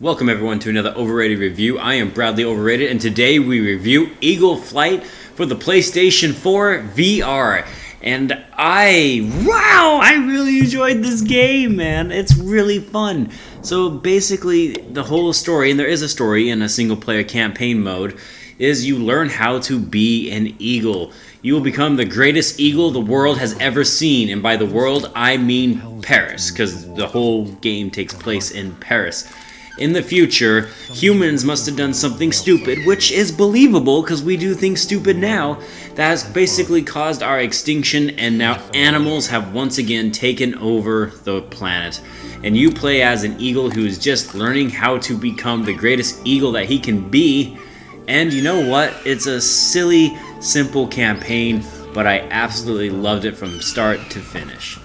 Welcome everyone to another Overrated review. I am Bradley Overrated, and today we review Eagle Flight for the PlayStation 4 VR. And I really enjoyed this game, man. It's really fun. So basically, the whole story, and there is a story in a single-player campaign mode, is you learn how to be an eagle. You will become the greatest eagle the world has ever seen, and by the world, I mean Paris, because the whole game takes place in Paris. In the future, humans must have done something stupid, which is believable because we do things stupid now, that has basically caused our extinction, and now animals have once again taken over the planet. And you play as an eagle who is just learning how to become the greatest eagle that he can be. And you know what? It's a silly, simple campaign, but I absolutely loved it from start to finish.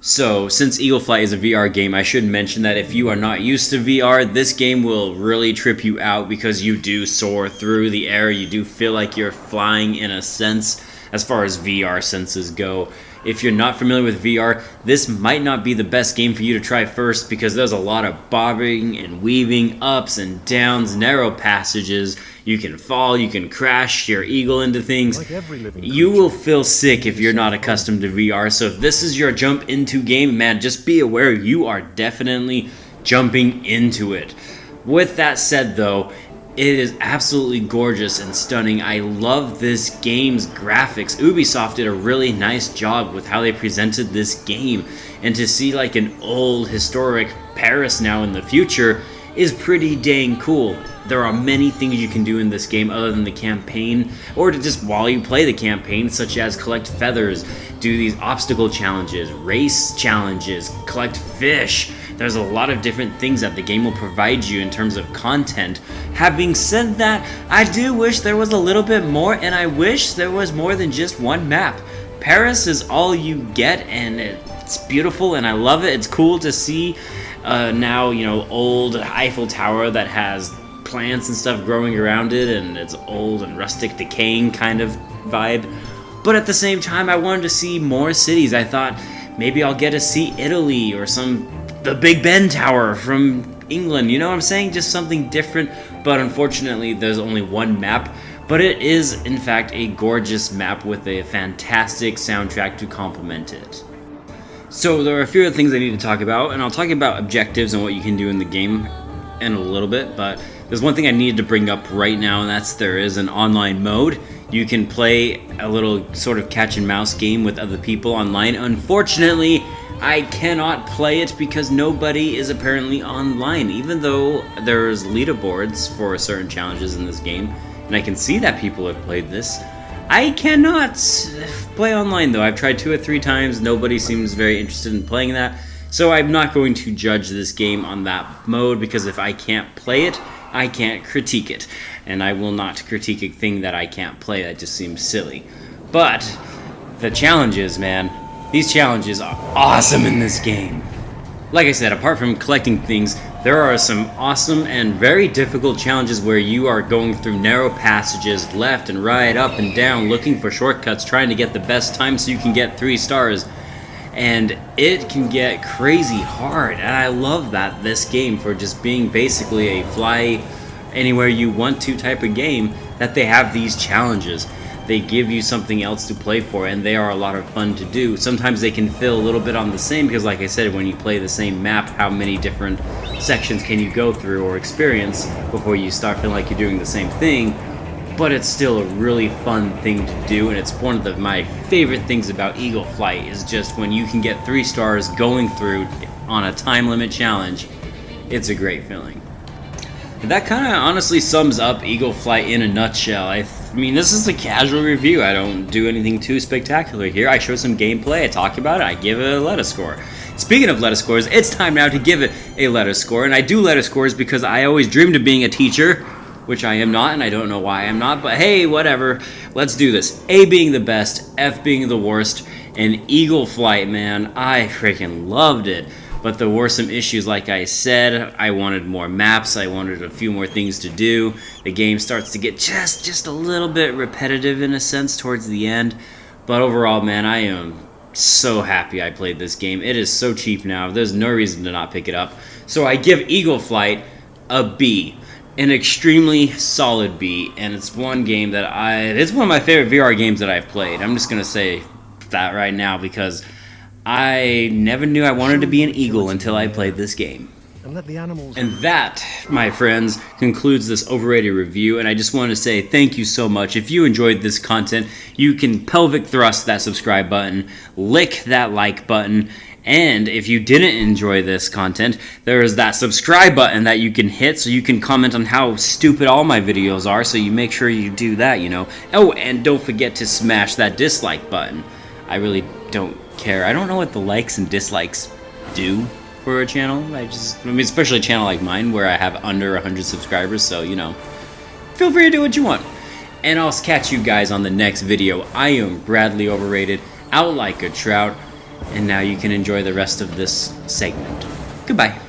So, since Eagle Flight is a VR game, I should mention that if you are not used to VR, this game will really trip you out because you do soar through the air. You do feel like you're flying in a sense, as far as VR senses go. If you're not familiar with VR, this might not be the best game for you to try first because there's a lot of bobbing and weaving, ups and downs, narrow passages. You can fall, you can crash your eagle into things. You will feel sick if you're not accustomed to VR, so if this is your jump into game, man, just be aware you are definitely jumping into it. With that said though, it is absolutely gorgeous and stunning. I love this game's graphics. Ubisoft did a really nice job with how they presented this game. And to see like an old historic Paris now in the future is pretty dang cool. There are many things you can do in this game other than the campaign, or to just while you play the campaign, such as collect feathers, do these obstacle challenges, race challenges, collect fish. There's a lot of different things that the game will provide you in terms of content. Having said that, I do wish there was a little bit more, and I wish there was more than just one map. Paris is all you get, and it's beautiful, and I love it. It's cool to see now, old Eiffel Tower that has plants and stuff growing around it, and it's old and rustic, decaying kind of vibe. But at the same time, I wanted to see more cities. I thought maybe I'll get to see Italy or the Big Ben Tower from England, you know what I'm saying? Just something different, but unfortunately there's only one map, but it is in fact a gorgeous map with a fantastic soundtrack to complement it. So there are a few other things I need to talk about, and I'll talk about objectives and what you can do in the game in a little bit, but there's one thing I needed to bring up right now, and that's there is an online mode. You can play a little sort of catch and mouse game with other people online. Unfortunately, I cannot play it because nobody is apparently online, even though there's leaderboards for certain challenges in this game, and I can see that people have played this. I cannot play online though. I've tried 2 or 3 times, nobody seems very interested in playing that, so I'm not going to judge this game on that mode because if I can't play it, I can't critique it, and I will not critique a thing that I can't play. That just seems silly. But the challenges, man. These challenges are awesome in this game. Like I said, apart from collecting things, there are some awesome and very difficult challenges where you are going through narrow passages, left and right, up and down, looking for shortcuts, trying to get the best time so you can get 3 stars. And it can get crazy hard, and I love that this game, for just being basically a fly anywhere you want to type of game, that they have these challenges. They give you something else to play for, and they are a lot of fun to do. Sometimes they can feel a little bit on the same, because like I said, when you play the same map, how many different sections can you go through or experience before you start feeling like you're doing the same thing? But it's still a really fun thing to do, and it's one of my favorite things about Eagle Flight is just when you can get 3 stars going through on a time limit challenge. It's a great feeling. That kind of honestly sums up Eagle Flight in a nutshell. I mean, this is a casual review. I don't do anything too spectacular here. I show some gameplay, I talk about it, I give it a letter score. Speaking of letter scores, it's time now to give it a letter score, and I do letter scores because I always dreamed of being a teacher, which I am not, and I don't know why I'm not, but hey, whatever. Let's do this. A being the best, F being the worst, and Eagle Flight, man, I freaking loved it. But there were some issues, like I said. I wanted more maps, I wanted a few more things to do. The game starts to get just a little bit repetitive in a sense towards the end. But overall, man, I am so happy I played this game. It is so cheap now. There's no reason to not pick it up. So I give Eagle Flight a B. An extremely solid B, and it's one game that it's one of my favorite VR games that I've played. I'm just gonna say that right now because I never knew I wanted to be an eagle until I played this game. And that, my friends, concludes this overrated review, and I just want to say thank you so much. If you enjoyed this content, you can pelvic thrust that subscribe button, lick that like button, and if you didn't enjoy this content, there is that subscribe button that you can hit so you can comment on how stupid all my videos are, so you make sure you do that, you know. Oh, and don't forget to smash that dislike button. I really don't care. I don't know what the likes and dislikes do for a channel. I mean, especially a channel like mine where I have under 100 subscribers, so, you know, feel free to do what you want. And I'll catch you guys on the next video. I am Bradley Overrated, out like a trout. And now you can enjoy the rest of this segment. Goodbye.